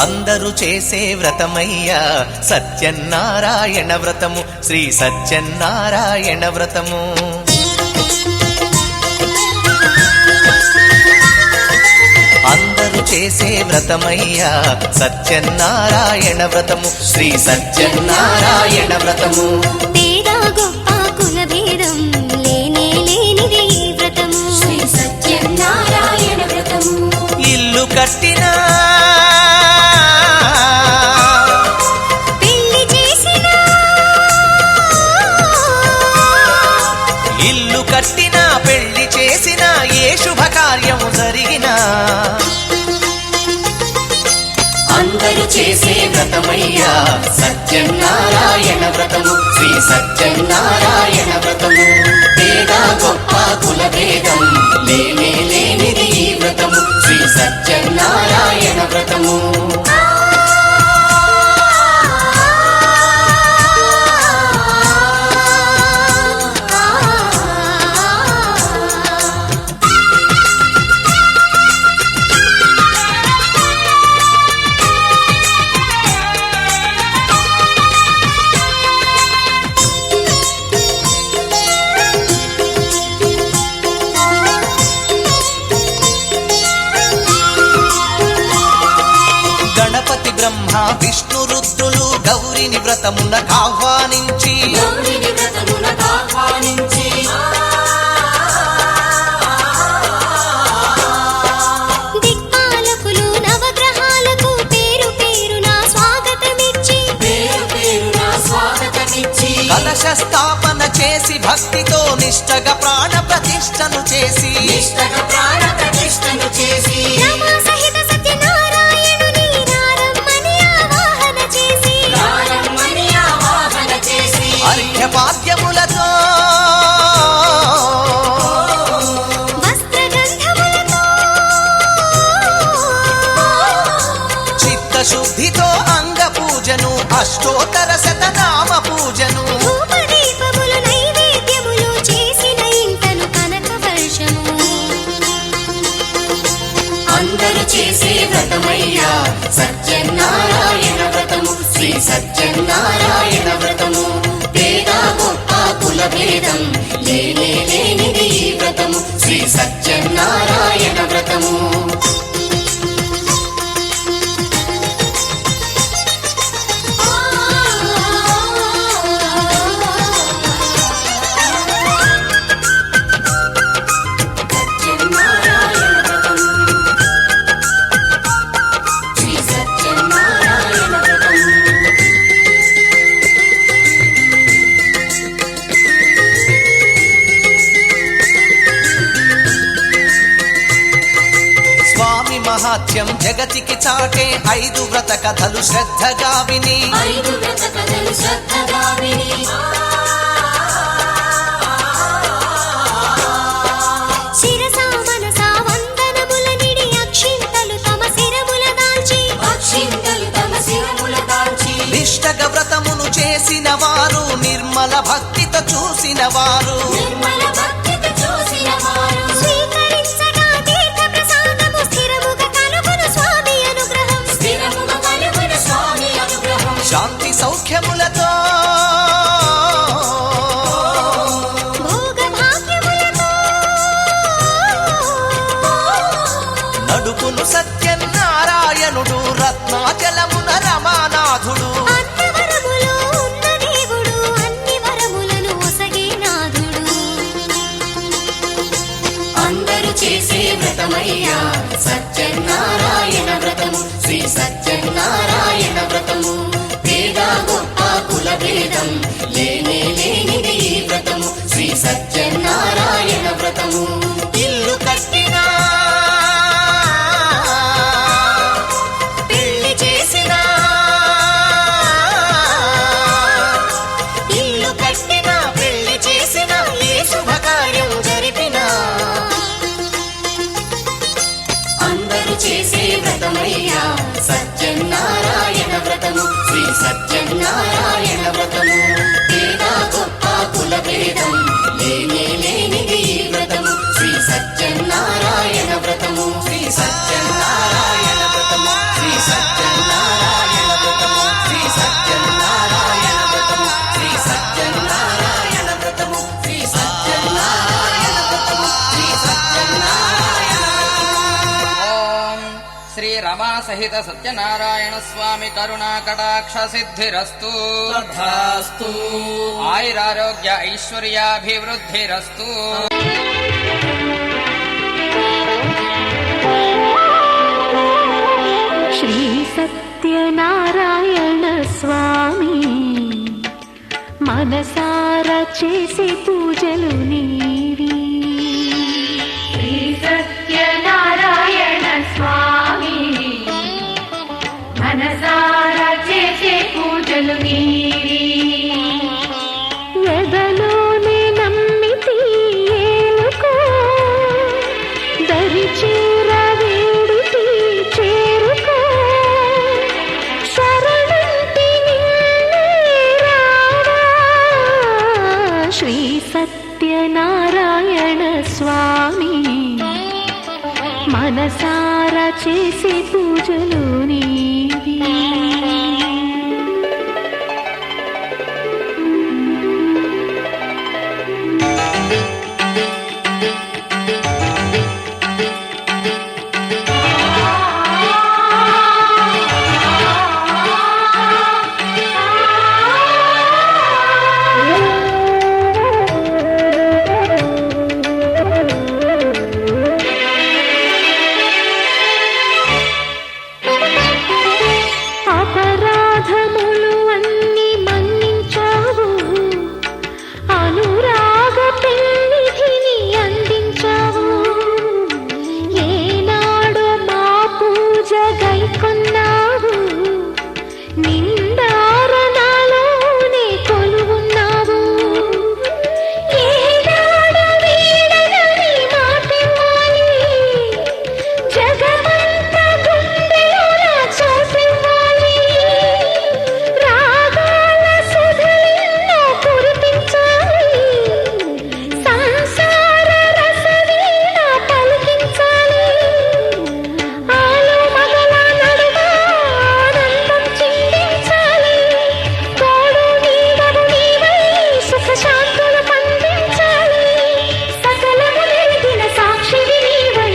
అందరూ చేసే వ్రతమయ్యా సత్యనారాయణ వ్రతము, శ్రీ సత్యనారాయణ వ్రతము. అందరూ చేసే వ్రతమయ్యా సత్యనారాయణ వ్రతము, శ్రీ సత్యనారాయణ వ్రతము. పేద గొప్ప కుల భేదం లేనే లేనిది ఈ వ్రతము, శ్రీ సత్యనారాయణ వ్రతము. ఇల్లు కట్టినా పెళ్లి చేసినా, ఇల్లు కట్టినా పెళ్లి చేసినా ఏ శుభకార్యము జరిగినా అందరూ చేసే వ్రతమయ్యా సత్యనారాయణ వ్రతము, శ్రీ సత్యనారాయణ వ్రతము. పేద గొప్ప కుల భేదం లేనే లేనిది ఈ వ్రతము, శ్రీ సత్యనారాయణ వ్రతము. గణపతి బ్రహ్మ విష్ణు రుద్రులు గౌరిని వ్రతమునకు ఆహ్వానించి, దిక్పాలకులు నవగ్రహాలకు పేరు పేరున స్వాగతమిచ్చి, కలశ స్థాపన చేసి భక్తితో నిష్టగా ప్రాణ ప్రతిష్టను చేసి, రమా సహిత సత్యనారాయణుని రారమ్మని ఆవాహన చేసి, అర్ఘ్యపాద్యములతో వస్త్రగంధములతో చిత్తశుద్ధితో అంగ పూజను, అష్టోత్తర శతనామ పూజను, ధూపదీపములు నైవేద్యములు చేసిన ఇంటను కనక వర్షము. అందరూ చేసే వ్రతమయ్యా సత్యనారాయణ వ్రతము, శ్రీ సత్యనారాయణ వ్రతము. పేద గొప్ప కుల భేదం లేనే లేనిది ఈ వ్రతము, శ్రీ సత్యనారాయణ వ్రతము. స్వామి మహాత్యం జగతికి చాటే 5 వ్రత కథలు శ్రద్ధగా విని, శిరసా మనసా వందనముల నిడి అక్షింతలు తమ శిరముల దాల్చి, నిష్టగా వ్రతమును చేసిన వారు, నిర్మల భక్తితో చూసిన వారు, స్వీకరించగా తీర్థ ప్రసాదము స్థిరముగా కలుగును స్వామి అనుగ్రహం. శాంతి సౌఖ్యములతో భోగ భాగ్యములతో నడుపును సత్యనారాయణుడు, రత్నాచలమున రమానాథుడు. అన్నవరములో ఉన్న దేవుడు, అన్ని వరములను ఒసగే నాథుడు. అందరూ చేసే వ్రతమయ్యా సత్యనారాయణ వ్రతము, శ్రీ సత్యనారాయణ వ్రతము. పేద గొప్ప కుల భేదం లేనే లేనిది ఈ వ్రతము, శ్రీ సత్యనారాయణ వ్రతము. ఇల్లు కట్టినా పెళ్లి చేసినా, ఇల్లు కట్టినా పెళ్లి చేసినా ఏ శుభకార్యం జరిపినా అందరూ చేసే వ్రతమయ్యా సత్యనారాయణ వ్రతము, శ్రీ సత్యనారాయణ వ్రతము. పేద గొప్ప కుల భేదం లేనే లేనిది ఈ వ్రతము, శ్రీ సత్యనారాయణ వ్రతము, శ్రీ సత్యనారాయణ వ్రతము, శ్రీ సత్యనారాయణ రమా సహిత సత్యనారాయణ స్వామి కరుణా కటాక్ష సిద్ధిరస్తు తథాస్తు. ఆయురారోగ్య ఐశ్వర్యాభివృద్ధిరస్తు. శ్రీ సత్యనారాయణ స్వామి మనసారా చేసే పూజలు నీవి. శ్రీ సత్యనారాయణ స్వామి మనసారా చేసే పూజలు నీవి. ఎదలోనే నమ్మితి ఏలుకో దరి చేర వేడితి చేరుకో శరణంటి నిన్నే రావా. శ్రీ సత్యనారాయణ స్వామి మనసారా చేసే పూజలు నీవి. అపరాధములు అన్ని మన్నించావు, అనురాగ పెన్నిధిని అందించావు. ఏనాడు మా పూజ గైకొన్నావు, నిండారణలోనే కొలువున్నావు. ఏనాడు వీడనని మాటివ్వాలి, జగమంత గుండెలోన చోటివ్వాలి. రాగాల సుధలెన్నో కురిపించాలి, సంసార రసవీణ పలికించాలి. ఆలు మగల నడుమ ఆనందం చిందించాలి. తోడు నీడవు నీవై సుఖ శాంతులు పండించాలి. సకలము నెరిగిన సాక్షివి నీవై.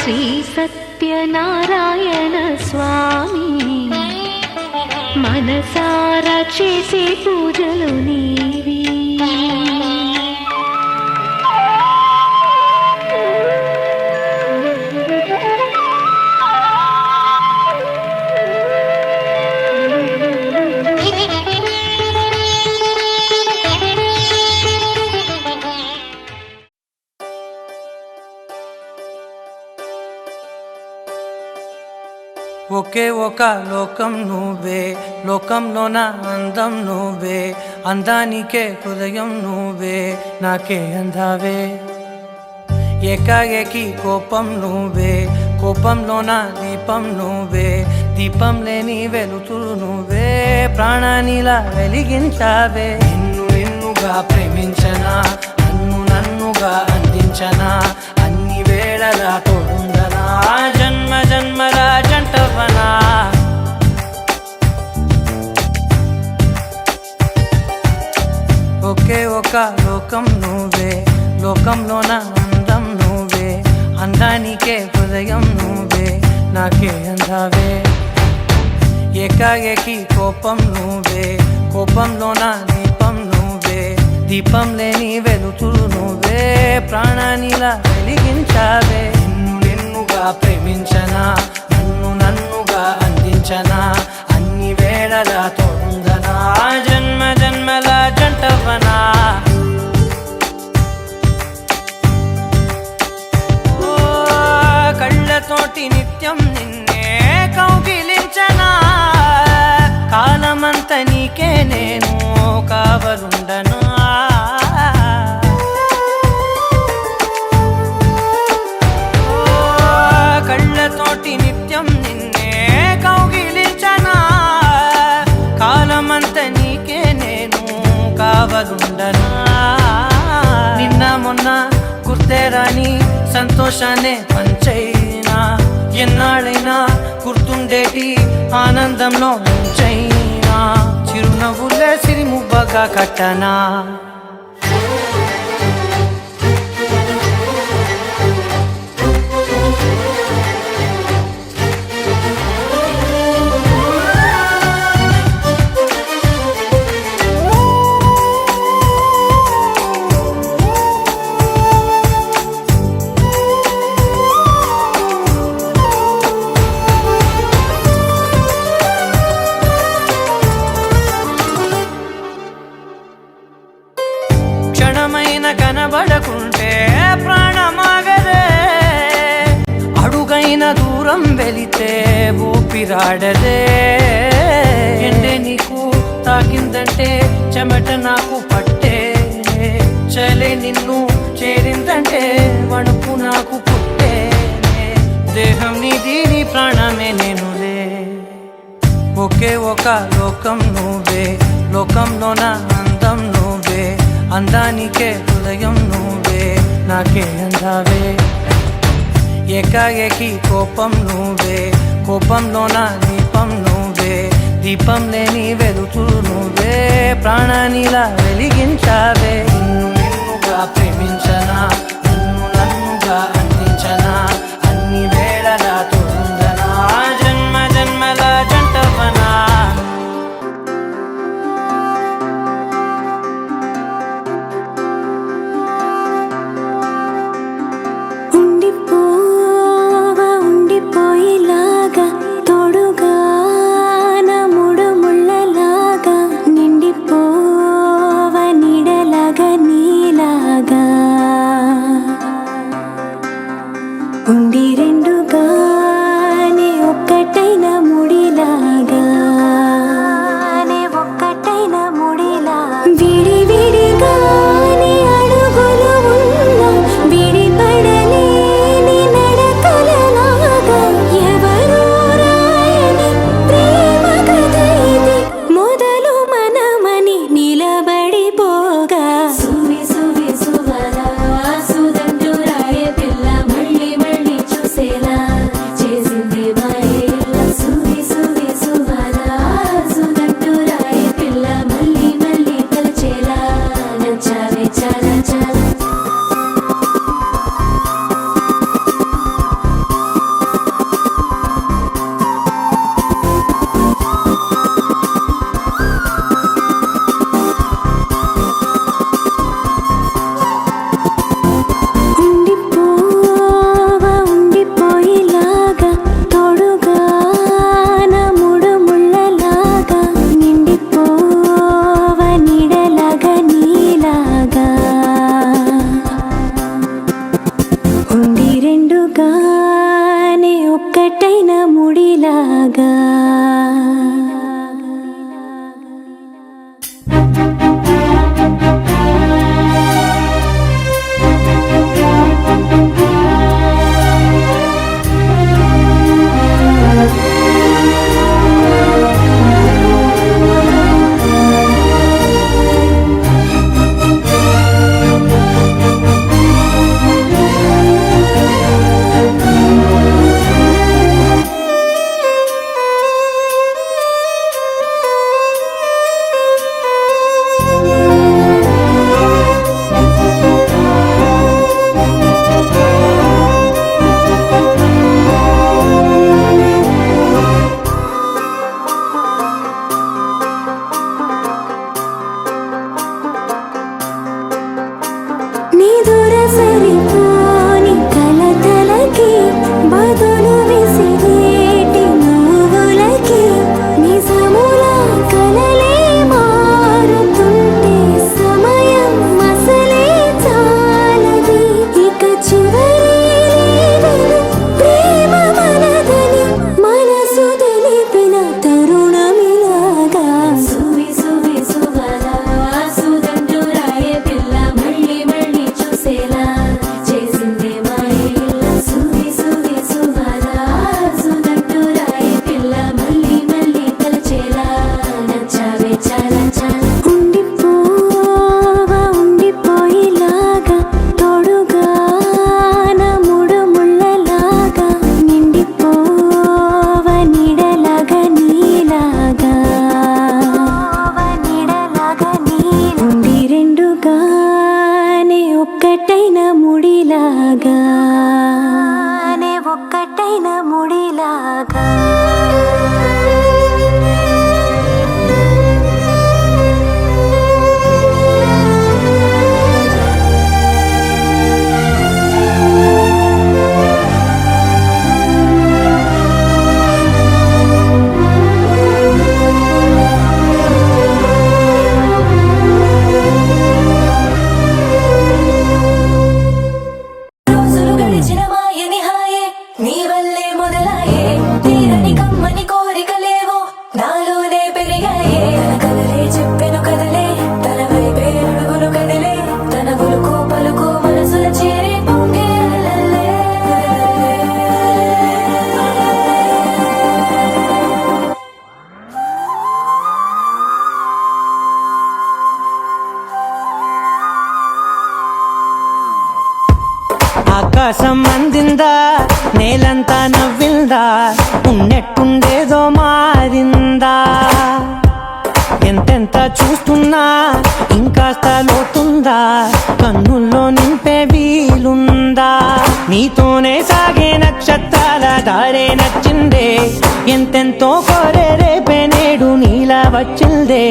శ్రీ సత్యనారాయణ స్వామి మనసారా చేసే పూజలు నీవి. ఒకే ఒక లోకం నువ్వే, లోకంలోన అందం నువ్వే, అందానికే హృదయం నువ్వే, నాకే అందావే. ఏకాఏకి కోపం నువ్వే, కోపంలోన దీపం నువ్వే, దీపం లేని వెలుతురు నువ్వే, ప్రాణానిలా వెలిగించావే. నిన్నుగా ప్రేమించనా, నన్నుగా అందించనా, అన్ని వేళలా తోడుందనా, జన్మ జన్మల జంటవనా. ఒకే ఒక లోకం నువ్వే, లోకంలోన అందం నువ్వే, అందానికే హృదయం నువ్వే, నాకే అందావే. ఏకాఏకి కోపం నువ్వే, కోపంలోన దీపం నువ్వే, దీపం లేని వెలుతురు నువ్వే, ప్రాణానిలా వెలిగించావే. నిన్నుగా ప్రేమించనా, నన్నుగా అందించనా, అన్ని వేళలా తోడుందనా, జన్మ జన్మల జంటవనా. ఓ కళ్ళతోటి నిత్యం నిన్నే కౌగిలించనా, కాలమంత నీకే నేను కావలుండనా. కళ్ళతోటి నిత్యం నిన్నే కౌగిలించనా, కాలమంత నీకే నేను కావలుండనా. నిన్న మొన్న గుర్తేరాని సంతోషాన్ని పంచైనా, ఎన్నాళ్ళైనా గుర్తుండేటి ఆనందంలో ముంచైనా, చిరునవ్వులే సిరిముబ్బగా కట్టనా. క్షణమైన కనబడకుంటే ప్రాణమాగదే, అడుగైన దూరం వెళితే ఊపిరాడదే. ఎండే నీకు తాకిందంటే చెమట నాకు పట్టే, చలే నిన్ను చేరిందంటే వణుకు నాకు పుట్టే. దేహం నీది నీ ప్రాణమే నేనులే, ఒకే ఒక లోకం నువ్వే, లోకంలోన అందం నువ్వే, అందానికే హృదయం నువ్వే, నాకే అందావే. ఏకాఏకి కోపం నువ్వే, కోపంలోన దీపం నువ్వే, దీపం లేని వెలుతురు నువ్వే, ప్రాణానిలా వెలిగించావే. నిన్నుగా ప్రేమించనా, నిన్ను నన్నుగా అందించనా, అన్ని వేళలా తోందనా, జన్మ జన్మల జంటవనా. ఉండిపోవా ఉండిపోయేలాగా, తోడుగా నా మూడు ముళ్ళలాగా, నిండిపోవా నీడలాగా నీలాగా, ఉండి రెండుగానే ఒక్కటైన ముడిలాగా, ఒక్కటైన ముడిలా. విడి విడిగానే అడుగులు ఉన్నా, విడిపడలేని నడకలలాగా, ఎవరూ రాయని ప్రేమ కథ ఇది, మొదలు మనమని నిలబడిపోగా. సువి సువి సువలా సుదండు రాయే పిల్ల, మళ్ళీ మళ్ళీ చూసేలా చేసింది మాయేలా. సువి సువి సువలా సుదండు రాయే పిల్ల, మళ్ళీ మళ్ళీ తలచేలా, నచ్చావే చాలా చాలా. ఉండిపోవా ఉండిపోయేలాగా, తోడుగా నా మూడు ముళ్ళలాగా, నిండిపోవా నీడలాగా నీలాగా, ఉండి రెండుగానే ఒక్కటైన ముడిలాగా. నీ దూర సరిపోని కలతలకి, బదులు విసిరేటి నువ్వులకి, నిజముల కలలే మారుతుంటే సమయం అసలే చాలది. ఇక చివరి లేదని ప్రేమ మనదని మనసు తెలిపిన తరుణమిలాగా. సువి సువి సువలా సుదండు రాయే పిల్ల, మళ్ళీ మళ్ళీ చూసేలా చేసింది మాయేలా. సువి సువి సువలా సుదండు రాయే పిల్ల, మళ్ళీ మళ్ళీ తలచేలా, నచ్చావే చాలా చాలా. ఉండిపోవా ఉండిపోయేలాగా, తోడుగా నా మూడు ముళ్ళలాగా, నిండిపోవా నీడలాగా నీలాగా, ఉండి రెండుగానే ఒక్కటైన ముడిలాగా, ఒక్కటైన ముడిలాగా. ఆకాశం అందిందా నేలంతా నవ్విందా ఉన్నట్టుండేదో మారిందా ఎంతెంత చూస్తున్నా ఇంకాస్త లోతుందా కన్నుల్లో నింపే వీలుందా నీతోనే సాగే నక్షత్రాల దారే నచ్చిందే ఎంతెంతో కోరే రేపే నేడు నీలా వచ్చిందే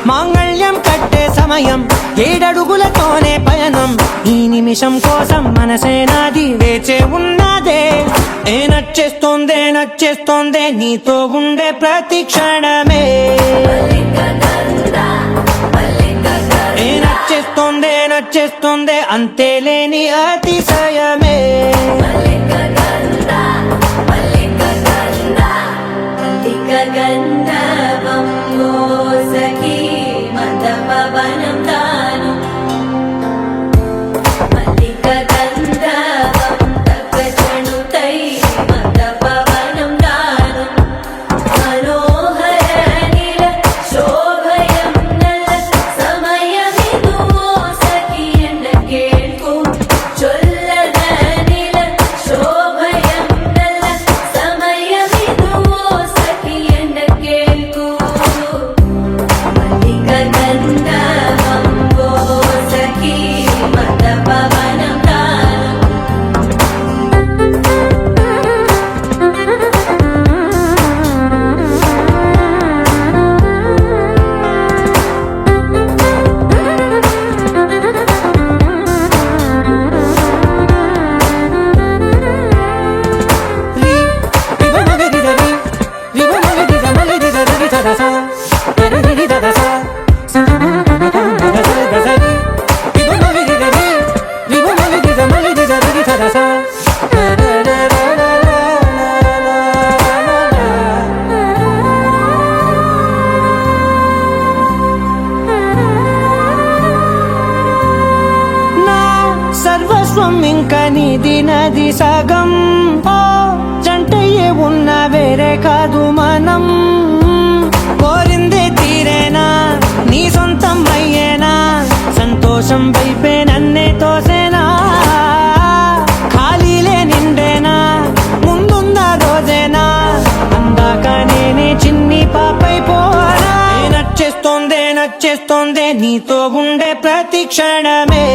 మాంగళ్యం కట్టే సమయం 7 అడుగులతోనే పయనం ఈ నిమిషం కోసం మనసే నాది వేచే ఉన్నదే నచ్చేస్తోందే నీతో ఉండే ప్రతి క్షణమే నచ్చేస్తోందే అంతేలేని అతిశయమే గంధర్వం సఖీ మందపవనం తాను మల్లిక గంధర్వం తగ్గచణుతై మందపవనం తాను మనోహర నీల శోభయం నల్ల సమయమిదు సఖీ ఎన్న కేಳ್ಕು చొల్లద నీల శోభయం నల్ల సమయమిదు సఖీ ఎన్న కేಳ್కు మల్లిక గంధర్వం సఖీ మందపవనం తాను సర్వస్వం ఇంకా నీది నది సగం ఓ జంటయ్యే ఉన్న వేరే కాదు మనం కోరిందే తీరేనా నీ సొంతం అయ్యేనా సంతోషం వైపే నన్నే తోసేనా ఖాళీలే నిండేనా ముందున్న రోజేనా అందాక నేనే చిన్ని పాపై పోనా నచ్చేస్తోందే నీతో ఉండే ప్రతి క్షణమే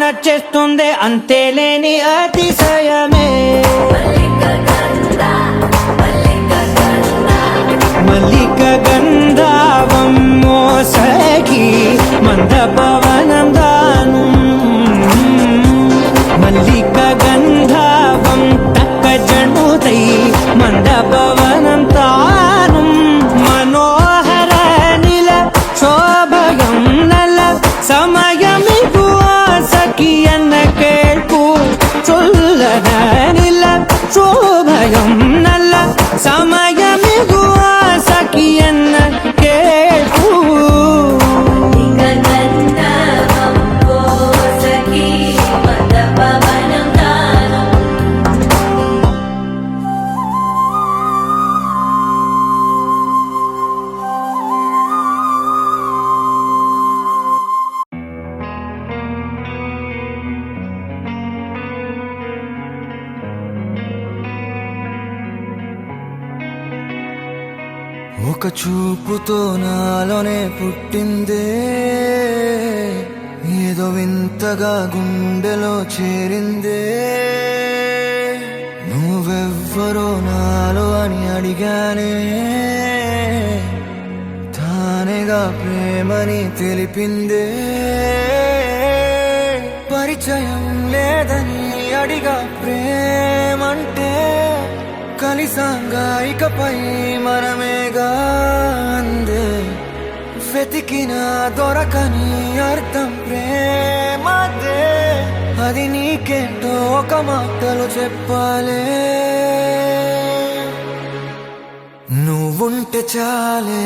నచ్చేస్తోందే అంతేలేని అతిశయమే మల్లిక గంధర్వం సఖీ మందపవనం దాను మల్లిక గంధర్వం తక్కజణుతై మందపవనం తాను మనోహర నీల శోభయం నల్ల సమయమిదు సఖీ ఎన్న కేಳ್ಕು చొల్లద నీల శోభయం నల్ల సమయమిదు సఖీ ఎన్న కేಳ್కు గంధర్వం సఖీ మందపవనం తాను ఒక చూపుతో నాలోనే పుట్టిందే ఏదో వింతగా గుండెలో చేరిందే నువ్వెవ్వరో నాలో అని అడిగానే తానేగా ప్రేమని తెలిపిందే పరిచయం లేదని అడిగా ప్రేమంటే కలిసాంగా ఇకపై మనమేగా అందే వెతికిన దొరకని అర్థం ప్రేమదే అది నీకేంటో ఒక మాటలు చెప్పాలే నువ్వుంటే చాలే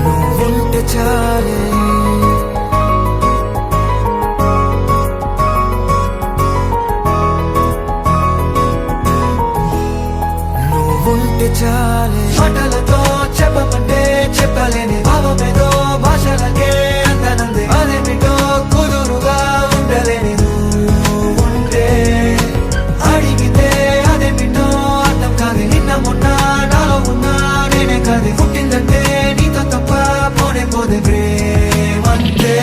నువ్వుంటే చాలే చాలే మాటలతో చెప్పమంటే చెప్పలేని భావమేదో భాషలకే అందనంది అదేమిటో కుదురుగా ఉండలేని నువ్వు ఉంటే అడిగితే అదేమిటో అర్థం కాదు నిన్న మొన్న నాలో ఉన్నా నేనే కాదు పుట్టిందంటే నీతో తప్ప పోనే పోదే ప్రేమంతే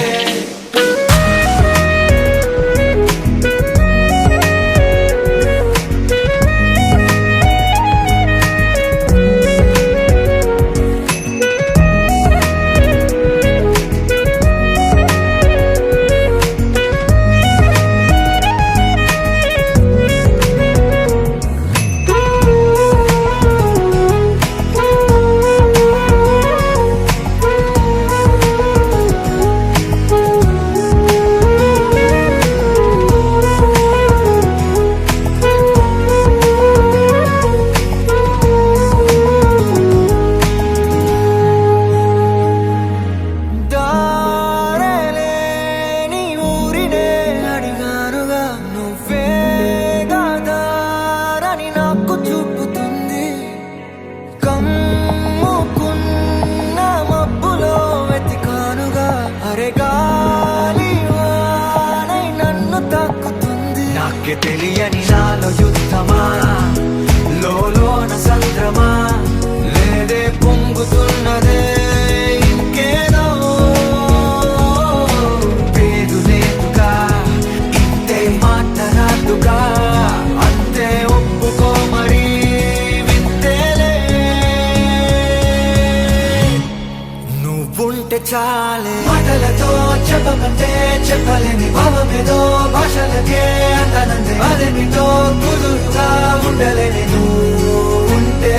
తెలియని నాలో యుద్ధమా లోన సంద్రమా లేదే పొంగుతున్నదే ఇంకేదో పేరు లేదుగా ఇంతే మాట్లాడుగా అంతే ఒప్పుకో మరి వింతేలే నువ్వుంటే చాలే మాటలతో చెప్పమంటే చెప్పలేని భావమేదో భాషలకే అందనందే అదేమిటో కుదురుగా ఉండలేని నువ్వు ఉంటే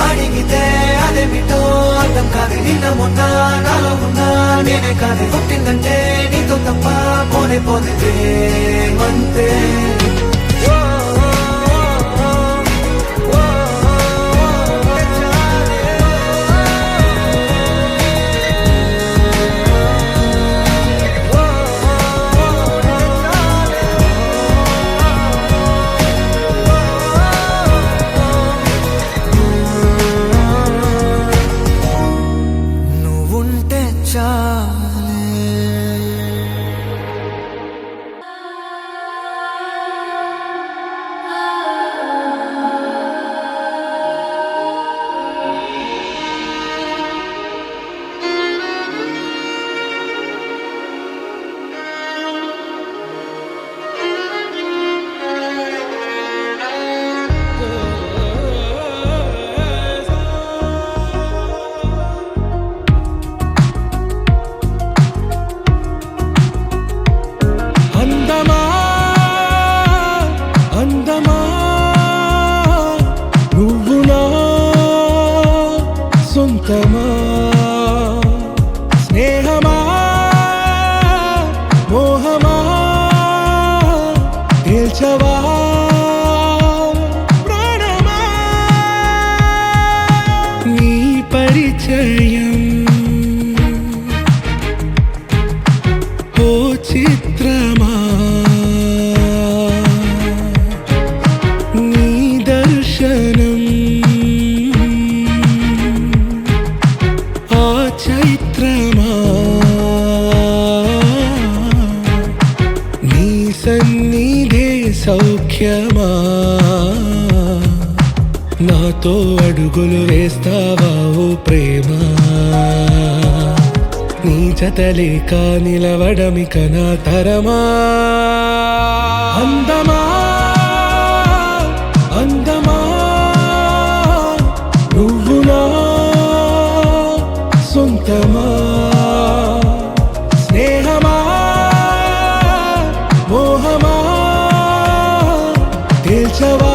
అడిగితే అదేమిటో అర్థం కాదు నిన్న మొన్న నాలో ఉన్నా నేనే కాదు పుట్టిందంటే నీతో తప్ప పోనే పోతే ప్రేమంతే స్నేహమా మోహమా తేల్చవా ప్రాణమా నీ పరిచయం ఓ చిత్రమా నీ దర్శనం చైత్రమా నీ సన్నిధే సౌఖ్యమా నాతో అడుగులు వేస్తావా ఓ ప్రేమ నీ జతలేక నిలవడమిక నా తరమా అందమా అందమా నువ్వు నా సొంతమా స్నేహమా మోహమా తేల్చవా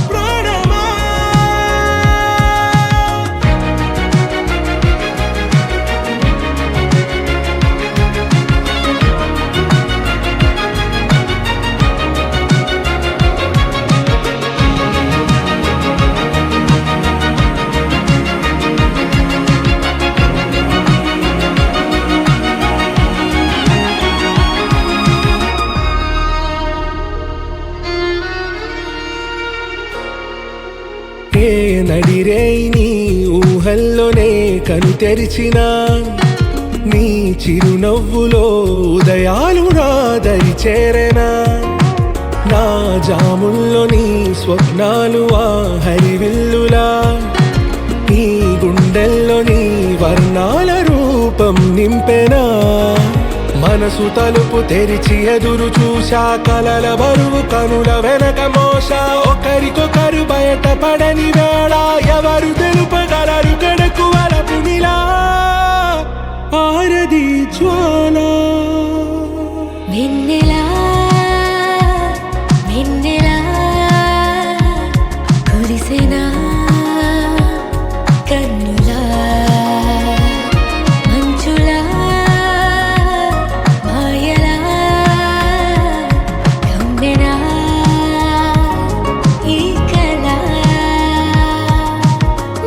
ప్రాణమా గుండెల్లోనే కను తెరిచిన నీ చిరునవ్వులో ఉదయాలు నా దరి చేరెనా నా జాముల్లో నీ స్వప్నాలు ఆ హరివిల్లులా ఈ గుండెల్లో నీ వర్ణాల రూపం నింపెనా మనసు తలుపు తెరిచి ఎదురు చూశా కలల బరువు కనుల వెనక మోసా ఒకరికొకరు బయట పడని వేళ ఎవరు తెలుపగలరు గడకు వలపు నిలా ఆరది జ్వాల వెన్నెలా వెన్నెలా కురిసెనా కన్నులా మంచులా మాయలా కమ్మెనా ఈ కళ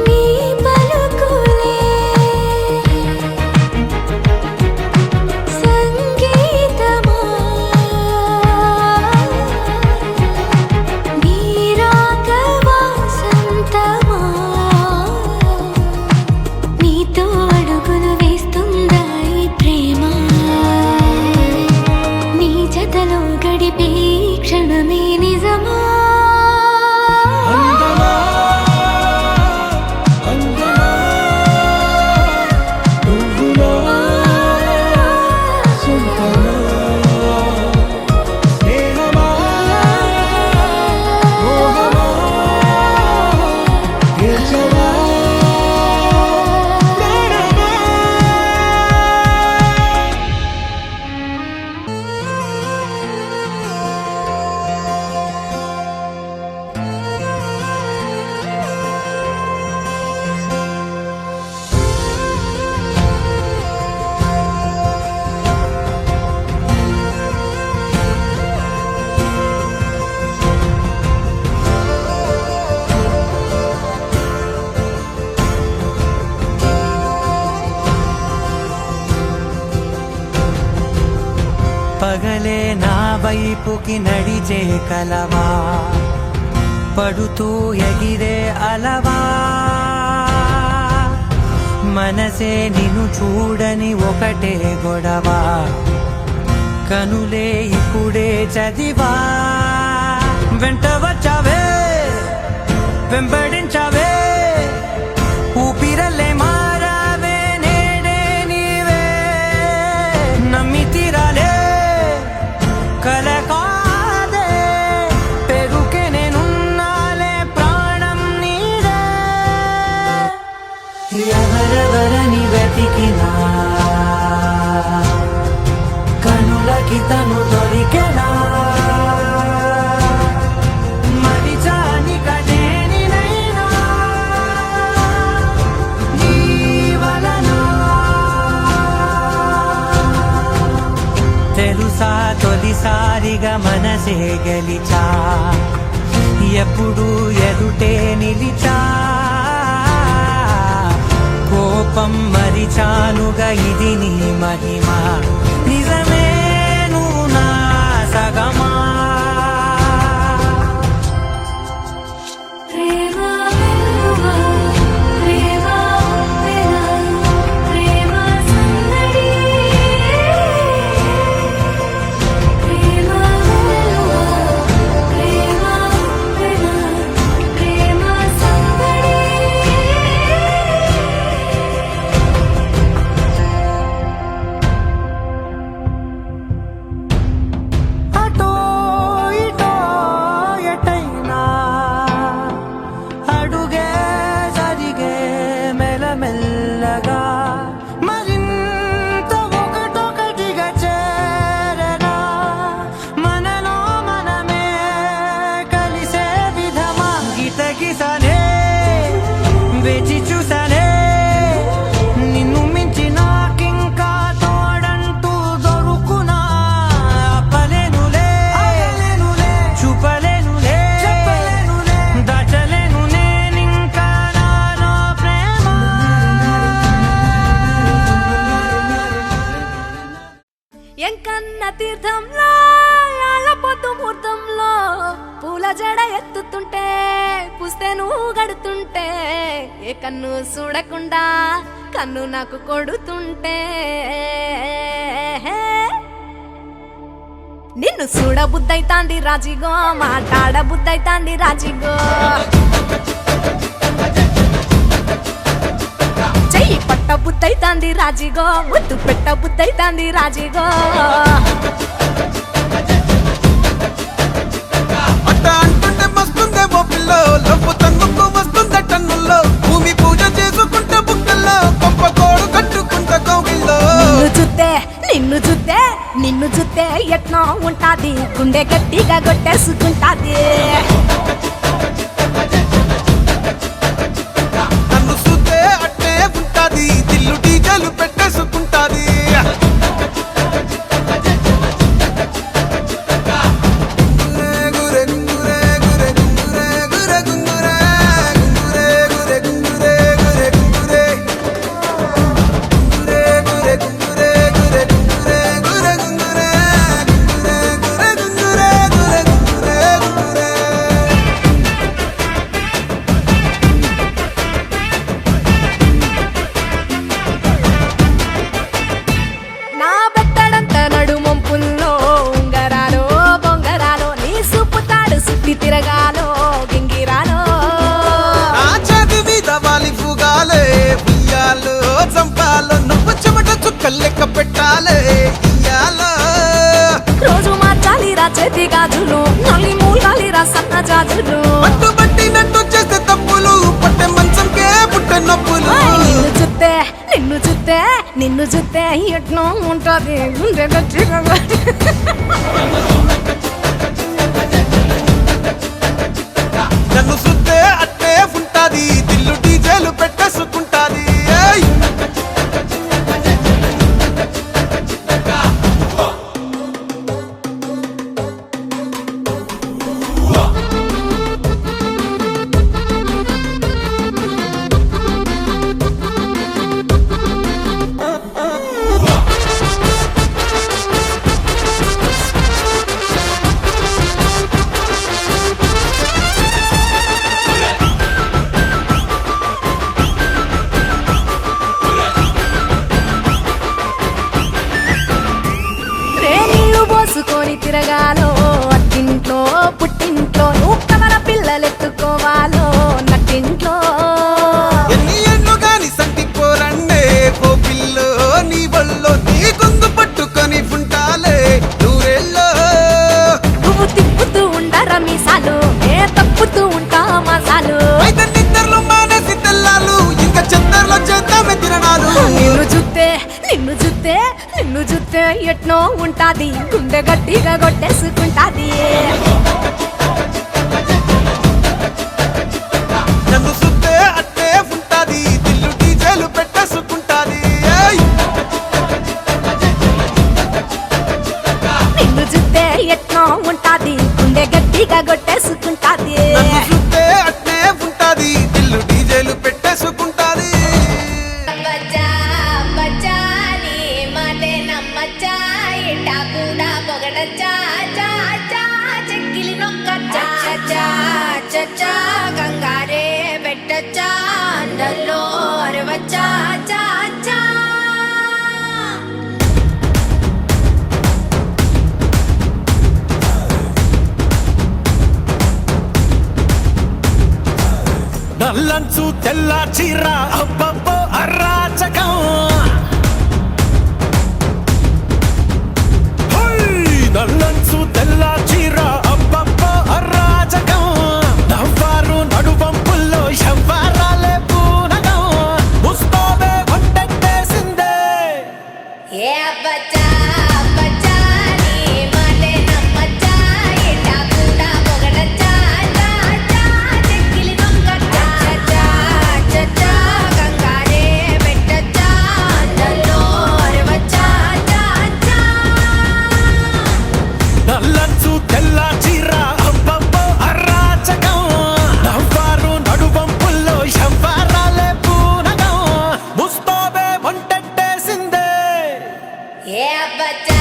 నీ పలుకులే సంగీతమా నీ రాగ వాసంతమా నీతో అడుగులు వేస్తుందా ఈ ప్రేమ నీ జతలో గడిపే ఈ క్షణమే నిజమా అందమా అందమా నువ్వులా సొంతమా స్నేహమా మోహమా గెలిచవా ప్రాణమా పగలే నా వైపుకి నడిచే కలవా పడుతూ ఎగిరే అలవా మనసే నిన్ను చూడని ఒకటే గొడవ కనులే ఇప్పుడే చదివా వెంట వచ్చావే వెంబడించావే ఊపిరల్లే మారావే నేడే నీవే నమ్మి తీరాలే కల కాదే పెరుకే నేనున్నాలే ప్రాణం నీదే ఎవరెవరని వెతికినా కనులకి తను దొరికెనా మరిచాని కదేనినైనా నీ వలన తెలుసా తొలిసారిగా మనసే గెలిచా ఎప్పుడు ఎదుటే నిలిచా కోపం మరిచానుగా ఇది నీ మహిమ నిజమే నువ్వు నా సగమా ప్రేమ వెలువా ప్రేమ వెనా ప్రేమ సందడి ప్రేమ వెలువా ప్రేమ వెనా ప్రేమ సందడి అటో ఇటో ఎటైనా అడుగే జరిగే మెల్లమెల్లగా మరింత ఒకటొకటిగా చేరనా మనలో మనమే కలిసే విధమా గితగిసనే వేచి చూసానే నిన్ను మించి నాకింకా తోడంటూ దొరుకునా ఆపలేనులే చూపలేనులే దాచలేను నేనింకా నాలో ప్రేమ ఎంకన్న తీర్థంలో యాళ్ళ పొద్దు ముహూర్తంలో పూల జడ ఎత్తుతుంటే పూస్తే నువ్వు గడుతుంటే ఏ కన్ను చూడకుండా కన్ను నాకు కొడుతుంటే నిన్ను చూడ బుద్ధైతాంది రాజిగో మాట్లాడ బుద్ధైతాంది రాజిగో చెయ్యి పట్ట బుద్ధైతాంది రాజిగో ముద్దు పెట్ట బుద్ధైతాంది రాజిగో అట్ట అంటుంటే మస్తుందేమో పిల్లో లవ్వు తన్నుకు వస్తుందే టన్నుల్లో భూమి పూజ చేసుకుంటే బుక్కల్లో గొప్ప కోడు కట్టుకుంటే కౌగిల్లో నిన్ను చూస్తే ఎట్నో ఉంటాది గుండె గట్టిగా కొట్టేసుకుంటాది నన్ను చూస్తే అట్టే ఉంటాది దిల్లు డీజలు పెట్టేసుకుంటాది నా బెత్తడంత నడుమొంపుల్లో ఉంగరాలో బొంగరాలో నీ సుప్పుతాడు సుత్తి తిరగాలో గింగిరాలో ఆ చేతి మీద వాలి ఫుగాలే ఉయ్యాలో చంపాలో నువ్వు చెమట చుక్కలు లెక్క పెట్టాలే ఇయ్యాలో రోజు మార్చాలిరా చేతి గాజులు నల్లి మూలాలిరా సన్న జాజులు పట్టుబట్టినట్టు చేస్తే తప్పులు పట్టే మంచంకే పుట్టే నొప్పులు నిన్ను చూస్తే ఎట్నో ఉంటది గుండె గట్టిగా నన్ను చూస్తే అట్టే ఉంటాది దిల్లు డీజేలు పెట్టేసుకుంటాది ఏయ్! నీళ్ళు పోసుకొని తిరగాలో అట్టింట్లో పుట్టింట్లో నువ్వు కవల పిల్లలెత్తుకోవాలో నట్టింట్లో ఎన్ని ఎన్ను గాని సంటిపోరండే ఓ పిల్లో నీ వల్లో నీ గొంతు పట్టుకొని ఉంటాలే నూరెల్లో నువ్వు తిప్పుతూ ఉండరా మీసాలు ఏ తప్పుతూ ఉంటా మసాలు అయితే నిద్రలు మానేసి తెల్లాలు ఇంకా చెత్తర్లో చేద్దామే తిరణాలు నిన్ను చూస్తే ఎట్నో ఉంటాది గుండె గట్టిగా కొట్టేసుకుంటాది నన్ను చూస్తే అట్టే ఉంటాది దిల్లు డీజేలు పెట్టేసుకుంటాది ఏయ్! నిన్ను చూస్తే ఎట్నో ఉంటాది గుండె గట్టిగా కొట్టేసుకుంటాది నన్ను చూస్తే అట్నే ఉంటాది దిల్లు డీజేలు పెట్టేసుకుంటాది బచ్చా బచ్చా నీ మాటే నమ్మచ్చా ఇట్టా కూడా పొగడచ్చా చా చా చెక్కిలి నొక్కచ్చా చచ్చా చచ్చా కంగారే పెట్టచ్చా అందల్లో అరవచ్చా చా చా నల్లంచు తెల్ల చీర అబ్బబ్బో అరాచకం నల్లంచు తెల్ల చీర అబ్బబ్బో అరాచకం నవ్వారు నడువంపుల్లో శవ్వారాలే పూనగం ముస్తోబే వంటెట్టేసిందే ఏ బచ్చా బచ్చా నీ మాటే నమ్మచ్చా ఇట్టా కూడా పొగడచ్చా చా చా చెక్కిలి నొక్కచ్చా చచ్చా చచ్చా కంగారే పెట్టచ్చా అందల్లో అరవచ్చా చా చా నల్లంచు తెల్ల చీర అబ్బబ్బో అరాచకం నవ్వారు నడువంపుల్లో శవ్వారాలే పూనగం ముస్తోబే వంటెట్టేసిందే ఏ బచ్చా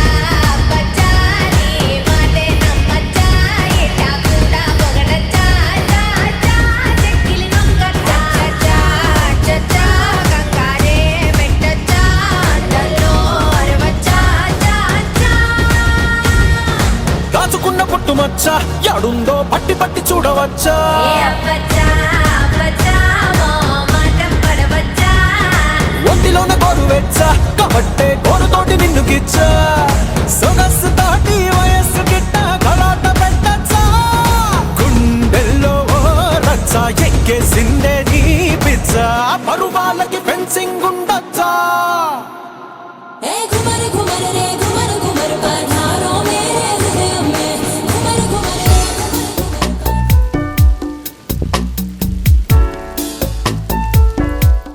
బచ్చా నీ మాటే నమ్మచ్చా ఇట్టా కూడా పొగడచ్చా చా చా దాచుకున్న పుట్టుమచ్చ యాడుందో పట్టి పట్టి చూడవచ్చా ఏ అబ్బచ్చా అబ్బచ్చా మాటం పడవచ్చా ఒంటిలోన గోరు వెచ్చ కాబట్టే గోరుతోటి నిన్ను గిచ్చా సొగసు తోటి వయస్సు గిట్ట కలాట పెట్టచ్చా గుండెల్లో ఓ రచ్చ ఎక్కేసిందే నీ పిచ్చ పరువాలకి ఫెన్సింగ్ ఉండొచ్చా ఏ ఘుమరు ఘుమరు రే